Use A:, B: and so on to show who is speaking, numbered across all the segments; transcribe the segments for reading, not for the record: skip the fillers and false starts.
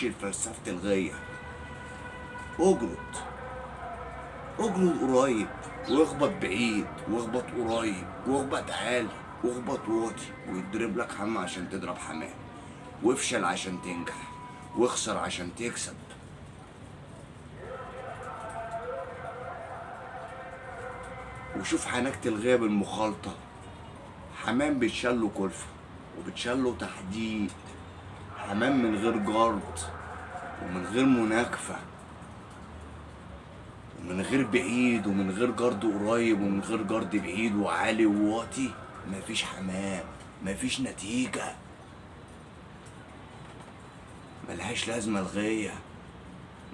A: تخش لفلسفة الغية. اجرد قريب واخبط بعيد، واخبط قريب واخبط عالي واخبط واطي، ويضرب لك حمى عشان تضرب حماه، وافشل عشان تنجح، واخسر عشان تكسب. وشوف حنكة الغية بالمخالطة. حمام بيتشاله كلفة وبتشاله تحديد. حمام من غير جرد ومن غير مناكفة ومن غير بعيد ومن غير جرد قريب ومن غير جرد بعيد وعالي وواطي. مفيش حمام، مفيش نتيجة. ملهاش لازمة الغية،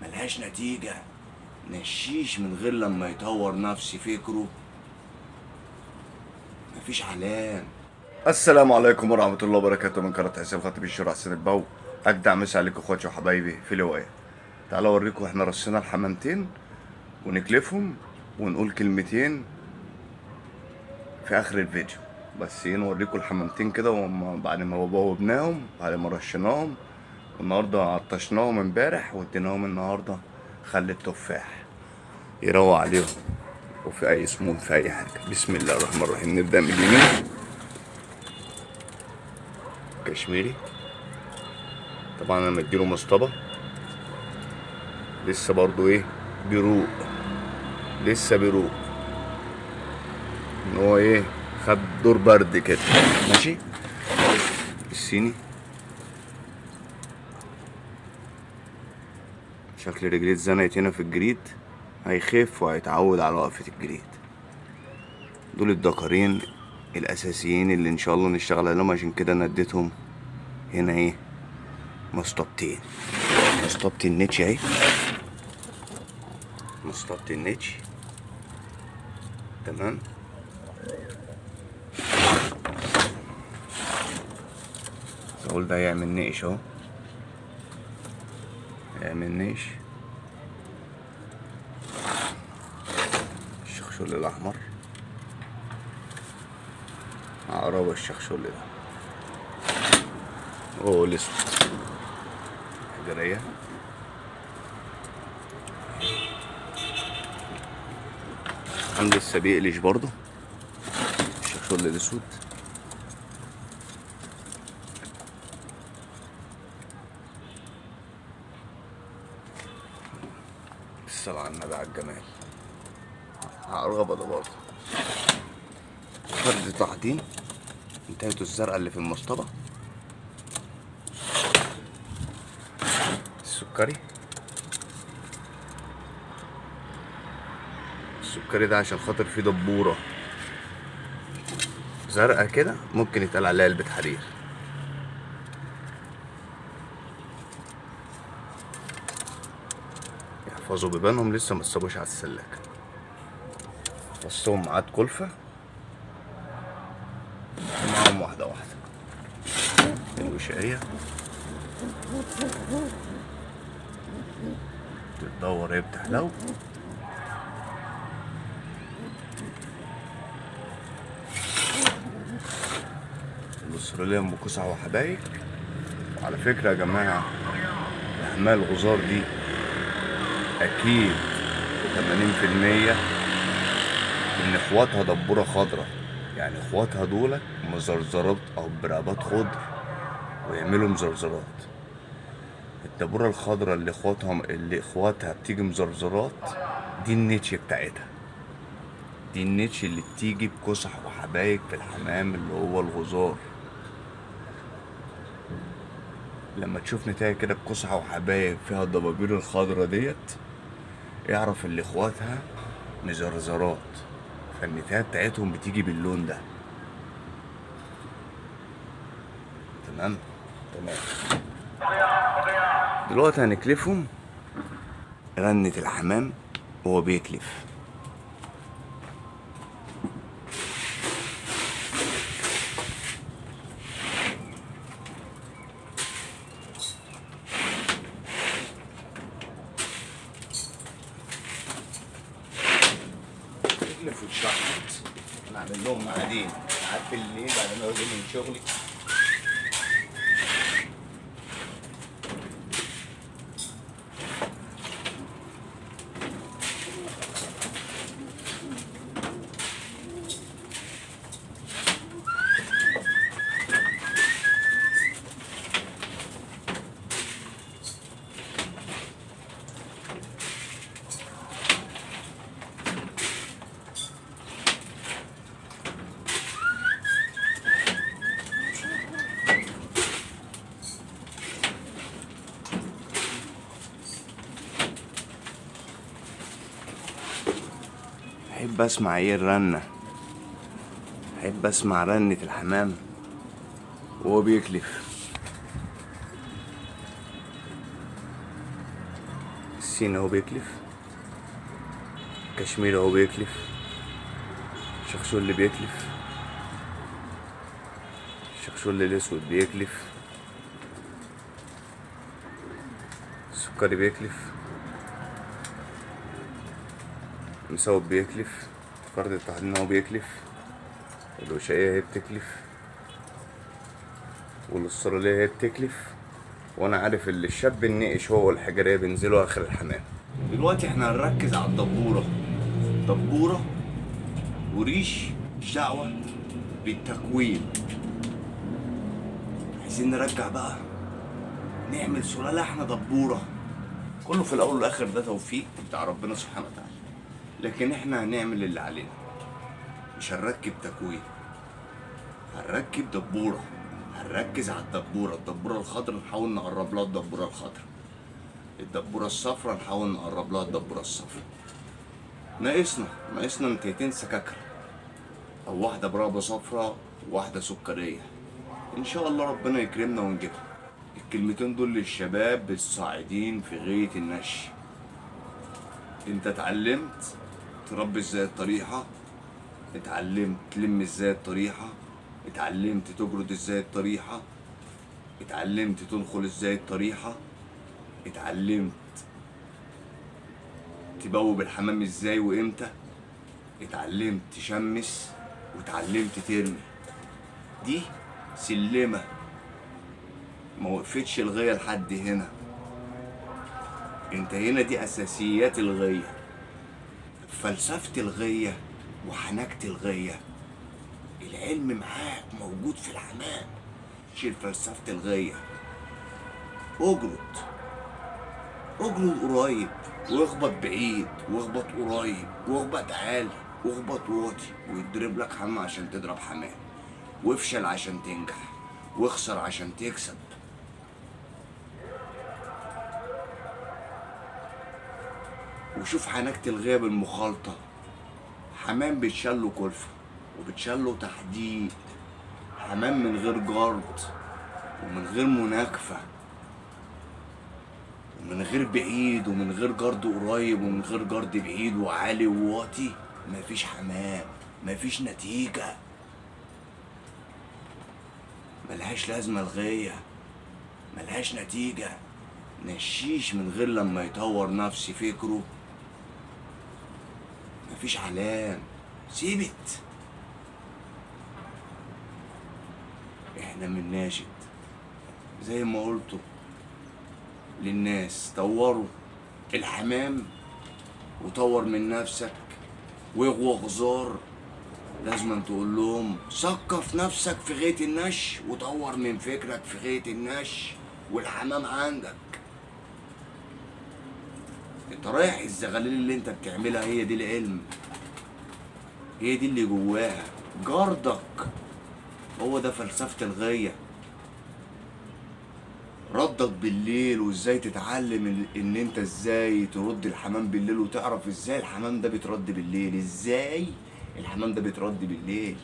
A: ملهاش نتيجة. نشيش من غير لما يطور نفسي فكره. مفيش علام. السلام عليكم ورحمة الله وبركاته. من قناة حسين خطيب الشورى حسين البو. أجدع مسا عليكم اخواتي وحبايبي في الهواية. تعالوا اوريكم احنا رصينا الحمامتين ونكلفهم ونقول كلمتين في اخر الفيديو. بس نوريكم الحمامتين كده بعد ما بوبناهم، بعد ما رشيناهم، والنهارده عطشناهم امبارح واديناهم النهارده خل التفاح يروق عليهم، وفي اي سموم في اي حاجه. بسم الله الرحمن الرحيم. نبدا من اليمين. كشميري طبعا انا مديله مصطبه، لسه برضو بيروق، لسه بيروق ان هو خد دور برد كده. ماشي. الصيني شكل رجليه اتزنقت هنا في الجريد، هيخف وهيتعود على وقفة الجريد. دول الدكارين الاساسيين اللي ان شاء الله نشتغل عليهم، عشان كده انا اديتهم هنا مسطبتين. مسطبة النتش مسطبة النتش. تمام. سؤال ده يعمل نقش اهو، يعمل نقش. الشخشول الاحمر، عقرب الشخشول ده. اوه الاسود حجرية. عندي لسه بيقلش برضه الشخشول الاسود. الصلاة على النبي على الجمال. عقربة ده برضه فرد تحضين. انتهته الزرقاء اللي في المصطبة. السكري ده عشان خاطر فيه دبورة زرقاء كده، ممكن يتقال عليها علبة حرير. يحفظوا بيبانهم لسه متصابوش على السلاكة. فصهم معاد كلفة معاهم واحدة واحدة. الوشاية تتدور بتحلو. الاسترالية ام كسع وحبايك. وعلى فكرة يا جماعة، احمال الغزار دي اكيد 80% ان اخواتها دبورة خضرا. يعني اخواتها دول مزرزرات او برقبات خضر ويعملوا مزرزرات. الدبورة الخضرا اللي اخواتها بتيجي مزرزرات، دي النتش بتاعتها. دي النتش اللي بتيجي بكسح وحبايك في الحمام اللي هو الغزار. لما تشوف نتاية كده بكسحة وحبايب فيها الضبابير الخضرا ديت، اعرف اللي اخواتها مزرزرات، فالنتاية بتاعتهم بتيجي باللون ده. تمام. دلوقتي هنكلفهم غنة الحمام وهو بيكلف. تكلف وتشحط. انا اعمل لهم معادين ساعات بالليل بعد ما اجي من شغلي. احب اسمع ايه الرنة، احب اسمع رنة الحمام وهو بيكلف، السين اهو بيكلف، كشمير اهو بيكلف، شخشول اللي بيكلف، الشخشول الاسود بيكلف، السكري بيكلف، مسوب بيكلف، فرد الطحين اهو بيكلف، الوشاية هي بتكلف، والاسترالية هي بتكلف، وانا عارف اللي الشاب النقش هو والحجرية بينزلوا اخر الحمام. دلوقتي احنا هنركز على الدبورة، دبورة وريش، مش دعوة بالتكوين. عايزين نرجع بقى نعمل سلالة احنا دبورة، كله في الاول والاخر ده توفيق بتاع ربنا سبحانه وتعالى، لكن احنا هنعمل اللي علينا، مش هنركب تكوين، هنركب دبورة، هنركز على الدبورة. الدبورة الخضراء نحاول نقرب لها الدبورة الخضراء، الدبورة الصفراء نحاول نقرب لها الدبورة الصفراء. ناقصنا نتيتين سكاكر، او واحدة برابة صفراء وواحدة سكرية، ان شاء الله ربنا يكرمنا ونجيبها. الكلمتين دول للشباب الصاعدين في غاية النش. انت اتعلمت تربي ازاي الطريحة، اتعلمت تلم ازاي الطريحة، اتعلمت تجرد ازاي الطريحة، اتعلمت تنخل ازاي الطريحة، اتعلمت تبوب الحمام ازاي وامتى، اتعلمت تشمس، واتعلمت ترمي. دي سلمة، ما وقفتش الغاية لحد هنا، انت هنا دي اساسيات الغاية، فلسفة الغاية وحنكة الغاية. العلم معاك موجود في الحمام، شيل فلسفة الغاية، اجرد قريب واخبط بعيد، واخبط قريب واخبط عالي، واخبط واطي، ويضرب لك حمام عشان تضرب حمام، وافشل عشان تنجح، واخسر عشان تكسب. وشوف حنكة الغاية بالمخالطة، حمام بيتشاله كلفة وبتشاله تحديد، حمام من غير جرد ومن غير مناكفة ومن غير بعيد ومن غير جرد قريب ومن غير جرد بعيد وعالي وواطي، مفيش حمام، مفيش نتيجة، ملهاش لازمة الغاية، ملهاش نتيجة. نشيش من غير لما يطور نفسي فكره، مفيش علام، سيبت. احنا من ناشد زي ما قلتوا للناس، طوروا الحمام وطور من نفسك، واغوى غزار لازم تقول لهم ثقف نفسك في غاية النش، وطور من فكرك في غاية النش، والحمام عندك. انت رايح الزغاليل اللي انت بتعملها هي دي العلم، هي دي اللي جواها جردك، هو ده فلسفة الغاية. ردك بالليل، وازاي تتعلم ان انت ازاي ترد الحمام بالليل، وتعرف ازاي الحمام ده بيترد بالليل، ازاي الحمام ده بيترد بالليل،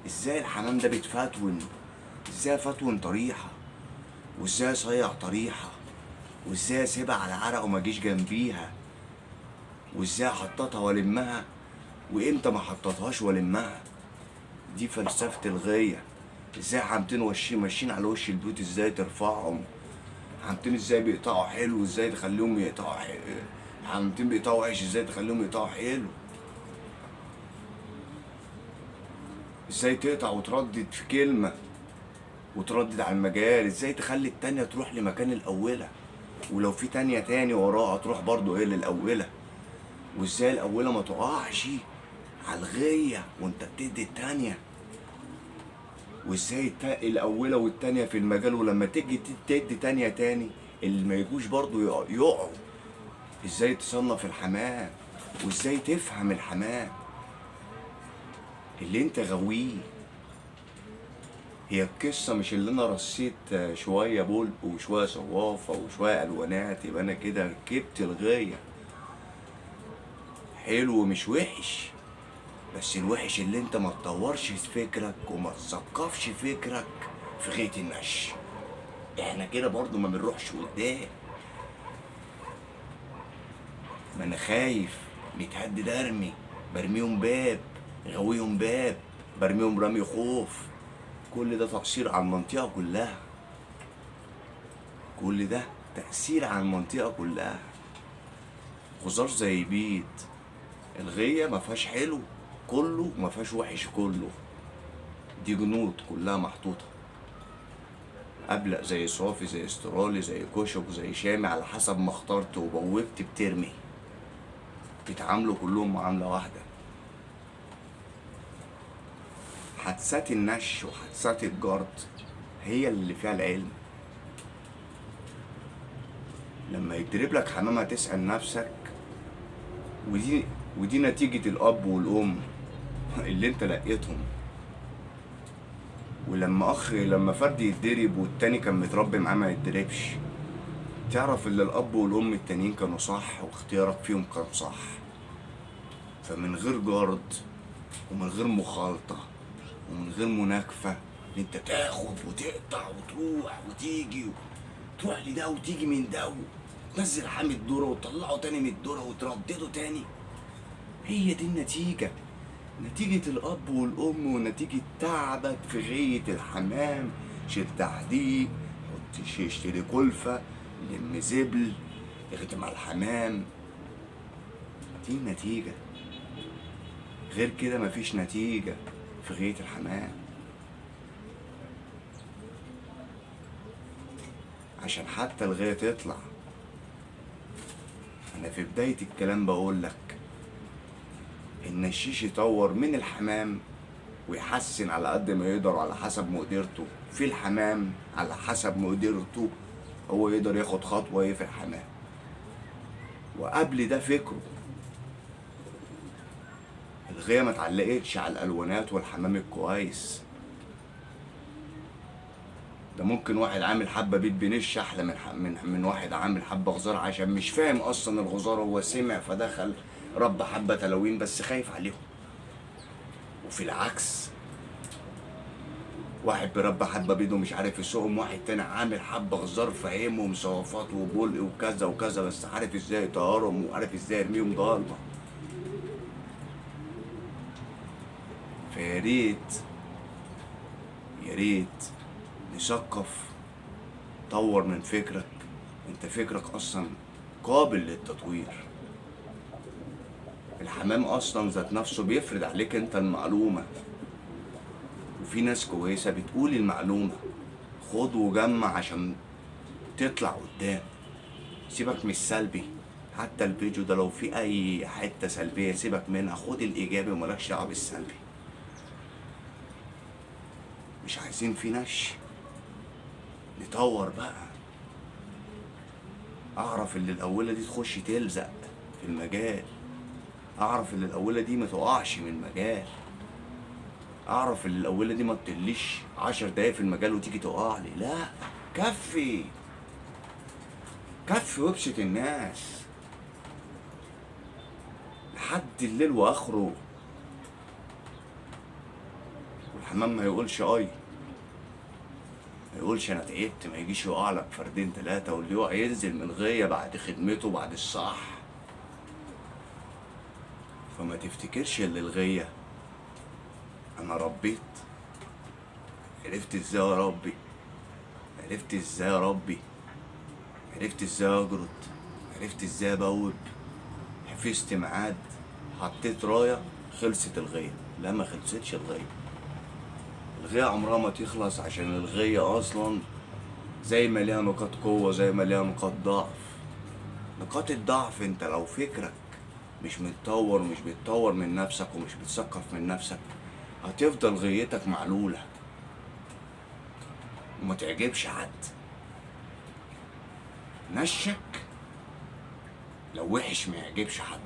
A: ازاي الحمام ده بيتفتون، ازاي فتون طريحة، وازاي اصيع طريحة، وازاي اسيبها على عرق وما اجيش جنبيها، وازاي احططها والمها، وامتى ما حططهاش والمها. دي فلسفة الغاية. ازاي حمامتين ماشيين على وش البيوت ازاي ترفعهم، حمامتين ازاي بيقطعوا حلو ازاي تخليهم يقطعوا حلو، حمامتين بيقطعوا عيش ازاي تخليهم يقطعوا حلو، ازاي تقطع وتردد في كلمة وتردد على المجال، ازاي تخلي التانية تروح لمكان الأولى، ولو في تانية تاني وراها تروح برضو ايه للأولى، وازاي الأولى ما تقعش على الغاية وانت بتدي التانية، وازاي الأولى والتانية في المجال، ولما تيجي تدي تانية تاني اللي ما يجوش برضو يقعوا. ازاي تصنف الحمام، وازاي تفهم الحمام اللي انت غاويه. هي القصة مش اللي انا رصيت شوية بلق وشوية صوافة وشوية الوانات يبقى انا كده ركبت الغاية. حلو مش وحش، بس الوحش اللي انت ما تطورش فكرك وما تثقفش فكرك في غاية النش. احنا كده برضو ما بنروحش قدام. ما انا خايف متهدد ارمي، برميهم باب، غويهم باب، برميهم رمي خوف. كل ده تقصير على المنطقة كلها، كل ده تأثير على المنطقة كلها. خضار زي بيت الغية ما فيهاش حلو كله، ما فيهاش وحش كله. دي جنود كلها محطوطة، أبلق زي صافي زي استرالي زي كشك زي شامي، على حسب ما اخترت وبوبت بترمي. بيتعاملوا كلهم معاملة واحدة. حادثات النش وحادثات الجرد هي اللي فيها العلم. لما يتدرب لك حمامة تسأل نفسك، ودي نتيجة الأب والأم اللي انت لقيتهم. لما فرد يتدرب والتاني كان متربي معاه ما يتدربش، تعرف ان الأب والأم التانيين كانوا صح واختيارك فيهم كان صح. فمن غير جرد ومن غير مخالطة ومن غير مناكفة، انت تاخد وتقطع وتروح وتيجي، تروح لده وتيجي من ده، وتنزل حامي الدورة وتطلعه تاني من الدورة وتردده تاني. هي دي النتيجة، نتيجة الأب والأم ونتيجة تعبك في غاية الحمام. شيل تحديق، اشتري كلفة، لم زبل، اخدم على الحمام. دي النتيجة، غير كده مفيش نتيجة في غاية الحمام. عشان حتى الغاية تطلع، أنا في بداية الكلام بقولك النشيش يطور من الحمام ويحسن على قد ما يقدر على حسب مقدرته في الحمام. على حسب مقدرته هو يقدر ياخد خطوة ايه في الحمام. وقبل ده فكره، الغاية ما اتعلقتش على الألوانات والحمام الكويس. ده ممكن واحد عامل حبة بيت بنش أحلى من واحد عامل حبة غزار، عشان مش فاهم أصلا الغزار. هو سمع فدخل رب حبة تلاوين بس خايف عليهم. وفي العكس، واحد بربى حبة بيض ومش عارف يسوقهم، واحد تاني عامل حبة غزار فاهمهم صوافات وبلق وكذا وكذا، بس عارف ازاي يطهرهم وعارف ازاي يرميهم ضلمة. فياريت ياريت نثقف، طور من فكرك. انت فكرك اصلا قابل للتطوير. الحمام اصلا ذات نفسه بيفرض عليك انت المعلومة، وفي ناس كويسة بتقول المعلومة. خد وجمع عشان تطلع قدام. سيبك من السلبي، حتى الفيديو ده لو في اي حتة سلبية سيبك منها، خد الايجابي ومالكش دعوة بالسلبي. مش عايزين في نش، نطور بقى. اعرف اللي الاولى دي تخش تلزق في المجال، اعرف اللي الاولى دي ما تقعش من المجال، اعرف اللي الاولى دي ما تطليش 10 دقايق في المجال وتيجي تقع لي. لا، كفي كفي وابسط الناس لحد الليل واخره. والحمام ما يقولش اي، ما يقولش انا تعبت، ما يجيش يقع لك فردين ثلاثه، واللي يقع ينزل من غيه بعد خدمته بعد الصح. فما تفتكرش اللي الغيه انا ربيت، عرفت ازاي اربي، عرفت ازاي اربي، عرفت ازاي اجرد، عرفت ازاي ابوب، حفظت ميعاد، حطيت رايه، خلصت الغيه. لا، ما خلصتش الغيه. الغيه عمرها ما تخلص، عشان الغيه اصلا زي ما ليها نقاط قوه زي ما ليها نقاط ضعف. نقاط الضعف انت لو فكرك مش متطور، مش بتطور من نفسك ومش بتثقف من نفسك، هتفضل غيتك معلوله وما تعجبش حد. نشك لو وحش ما يعجبش حد،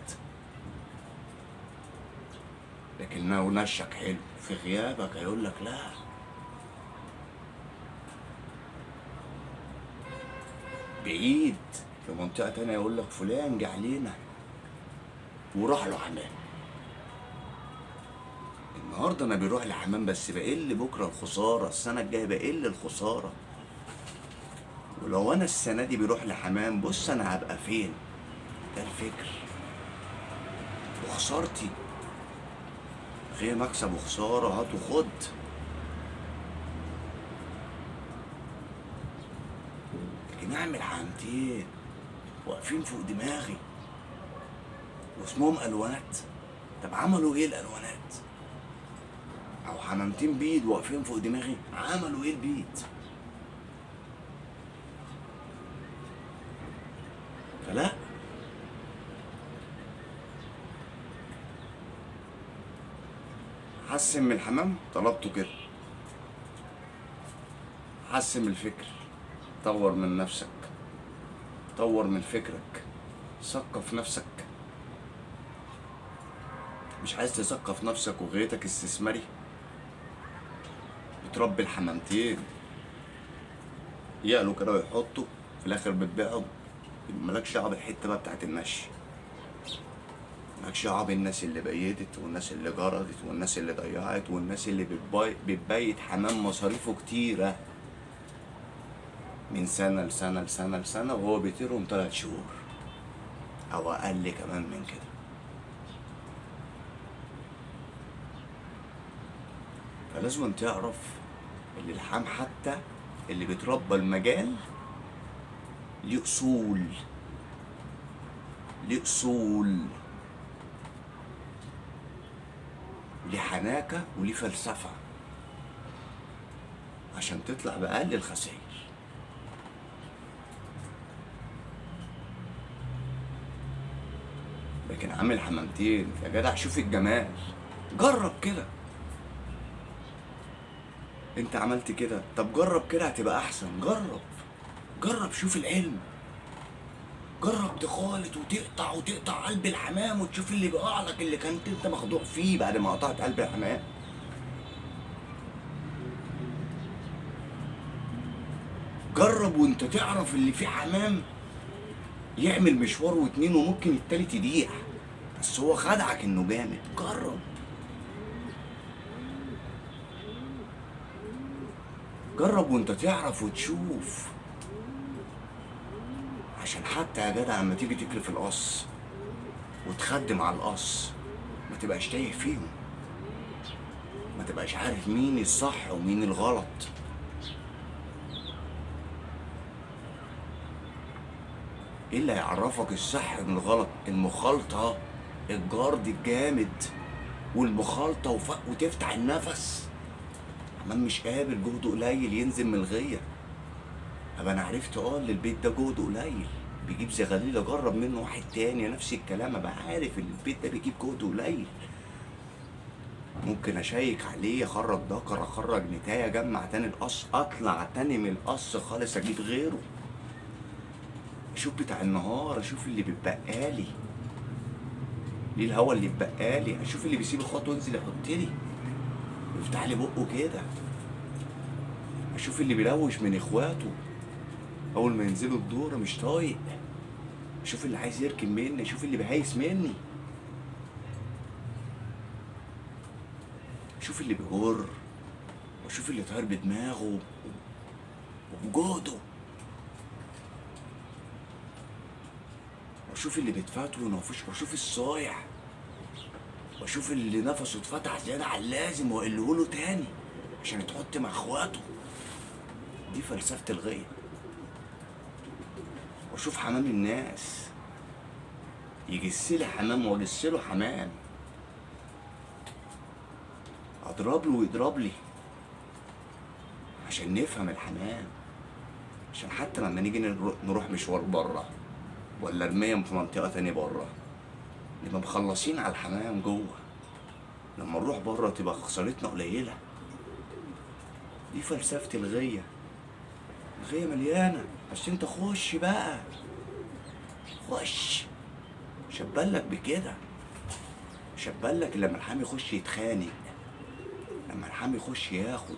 A: لكن لو نشك حلو في غيابك هيقولك لا. بعيد في منطقة تانية يقولك فلان جه علينا. وراح له حمام. النهارده انا بيروح لحمام بس بقل بكره الخساره، السنه الجايه بقل الخساره. ولو انا السنه دي بيروح لحمام، بص انا هبقى فين. ده الفكر. وخسارتي غير مكسب وخساره، هات وخد. لكن اعمل حمامتين واقفين فوق دماغي واسمهم الوانات. طب عملوا ايه الالوانات؟ او حمامتين بيض واقفين فوق دماغي، عملوا ايه البيض؟ فلا، حسن من الحمام طلبته كده، حسن من الفكر، طور من نفسك، طور من فكرك، ثقف نفسك. مش عايز تثقف نفسك وغايتك استثماري؟ بتربي الحمامتين يعلوا كده ويحطوا، في الاخر بتبيعهم. مالكش دعوه بالحته بقى بتاعت المشي، مالكش دعوه بالناس اللي بيتت والناس اللي جردت والناس اللي ضيعت والناس اللي بتبيت حمام مصاريفه كتيره من سنه لسنه لسنه لسنه، وهو بيطيرهم 3 شهور او اقل كمان من كده. فلازم تعرف ان الحام حتى اللي بيتربى المجال ليه اصول، ليه اصول، ليه حناكه وليه فلسفه عشان تطلع باقل الخسائر. لكن عامل حمامتين يا جدع، شوف الجمال، جرب كده. انت عملت كده، طب جرب كده هتبقى احسن. جرب، جرب، شوف العلم، جرب تخالط وتقطع وتقطع قلب الحمام وتشوف اللي بيقع لك، اللي كنت انت مخدوع فيه بعد ما قطعت قلب الحمام. جرب وانت تعرف اللي فيه حمام يعمل مشوار واتنين وممكن التالت يضيع، بس هو خدعك انه جامد. جرب، جرب وانت تعرف وتشوف، عشان حتى يا جدع لما تيجي تكلف القص وتخدم على القص ما تبقاش تايه فيهم، ما تبقاش عارف مين الصح ومين الغلط. ايه اللي هيعرفك الصح من الغلط؟ المخالطة، الجرد الجامد والمخالطة وتفتح النفس. حمام مش قابل جهده قليل ينزل من الغية. طب انا عرفت ان البيت ده جهده قليل بيجيب زغاليل، اجرب منه واحد تاني نفس الكلام، ابقى عارف ان البيت ده بيجيب جهده قليل. ممكن اشيك عليه، اخرج ذكر، اخرج نتايه، اجمع تاني القص، اطلع تاني من القص خالص اجيب غيره. اشوف بتاع النهار، اشوف اللي بيتبقالي، ليه الهوا اللي اتبقالي، اشوف اللي بيسيب الخط وينزل يحط لي ويفتح لي بقه كده، اشوف اللي بيلوش من اخواته اول ما ينزلوا الدوره مش طايق، اشوف اللي عايز يركن مني، اشوف اللي بيهيس مني، اشوف اللي بيجر، واشوف اللي طاير بدماغه وبجهده، واشوف اللي بيتفتون، واشوف الصايع، واشوف اللي نفسه اتفتح زياده على اللازم واقله له تاني عشان يتحط مع اخواته. دي فلسفه الغيه. واشوف حمام الناس، يجسلي حمام واجسله حمام، اضرب له ويضرب لي عشان نفهم الحمام، عشان حتى لما نيجي نروح مشوار بره ولا ارميه في منطقه تانية بره نبقى مخلصين على الحمام جوه، لما نروح بره تبقى خسارتنا قليله. دي فلسفه الغيه. الغيه مليانه، بس انت خش بقى، خش. شبالك بكده، شبالك لما الحامي يخش يتخانق، لما الحامي يخش ياخد،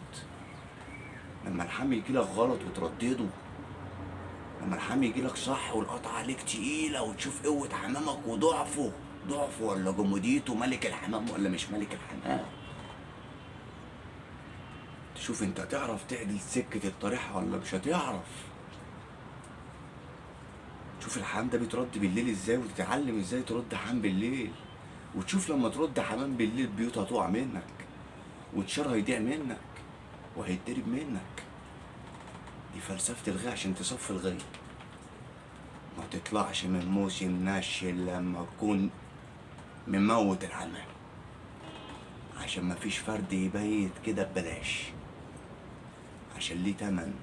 A: لما الحامي يجيلك غلط وتردده، لما الحامي يجيلك صح والقطعة عليك تقيلة وتشوف قوة حمامك وضعفه ضعف ولا جموديته، ملك الحمام ولا مش ملك الحمام. تشوف انت هتعرف تعدل سكة الطريحة ولا مش هتعرف. تشوف الحمام ده بيترد بالليل ازاي، وتتعلم ازاي ترد حمام بالليل. وتشوف لما ترد حمام بالليل بيوت هتقع منك، وتشار هيضيع منك، وهيتضرب منك. دي فلسفة الغاية عشان تصفي الغاية. ما تطلعش من موسم نش إلا لما تكون مموت الحمام، عشان مفيش فرد يبيت كده ببلاش، عشان ليه تمن،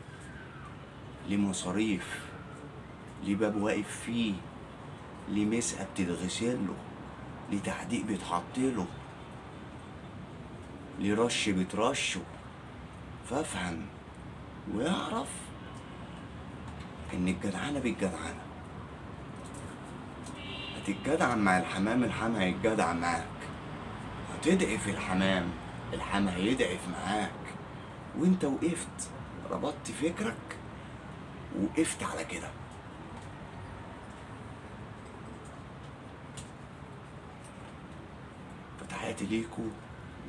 A: ليه مصاريف، ليه باب واقف فيه، ليه مسقة بتتغسله، ليه تحديق بيتحطله، ليه رش بيترشه. فافهم ويعرف ان الجدعنة بالجدعنة. هتتجدعن مع الحمام، الحمام هيتجدعن معاك. هتضعف الحمام، الحمام هيضعف معاك. وانت وقفت، ربطت فكرك وقفت على كده. فتحياتي ليكوا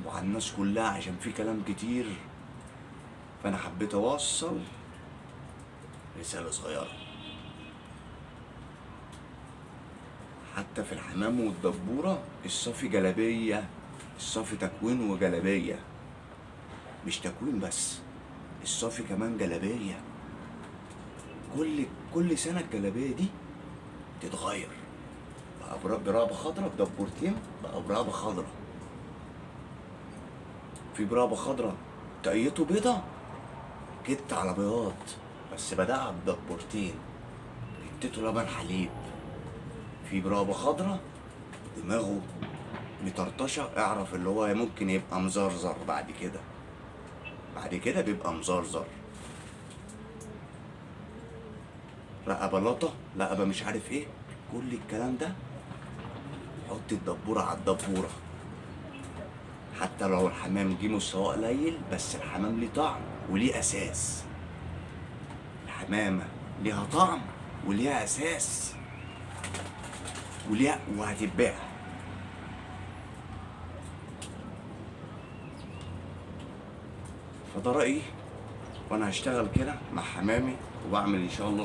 A: وعلى الناس كلها، عشان في كلام كتير، فانا حبيت اوصل رسالة صغيرة. حتى في الحمام والدبورة الصافي جلابية، الصافي تكوين وجلابية، مش تكوين بس، الصافي كمان جلابية. كل سنة الجلابية دي تتغير، بقى برابة خضرا، بدبورتين بقى برابة خضرا. في برابة خضرا طاقيته بيضة، جبت على بياض، بس بدأها بدبورتين اديته لبن حليب. في برابة خضرا دماغه مطرطشة، اعرف اللي هو ممكن يبقى مزرزر بعد كده بيبقى مزرزر. رقبة لطة، رقبة مش عارف ايه، كل الكلام ده حط الدبورة على الدبورة. حتى لو الحمام جه مستواه قليل، بس الحمام ليه طعم وليه اساس. الحمامة ليها طعم وليها اساس وهتتباع. فده رأيي، وانا هشتغل كده مع حمامي، وبعمل ان شاء الله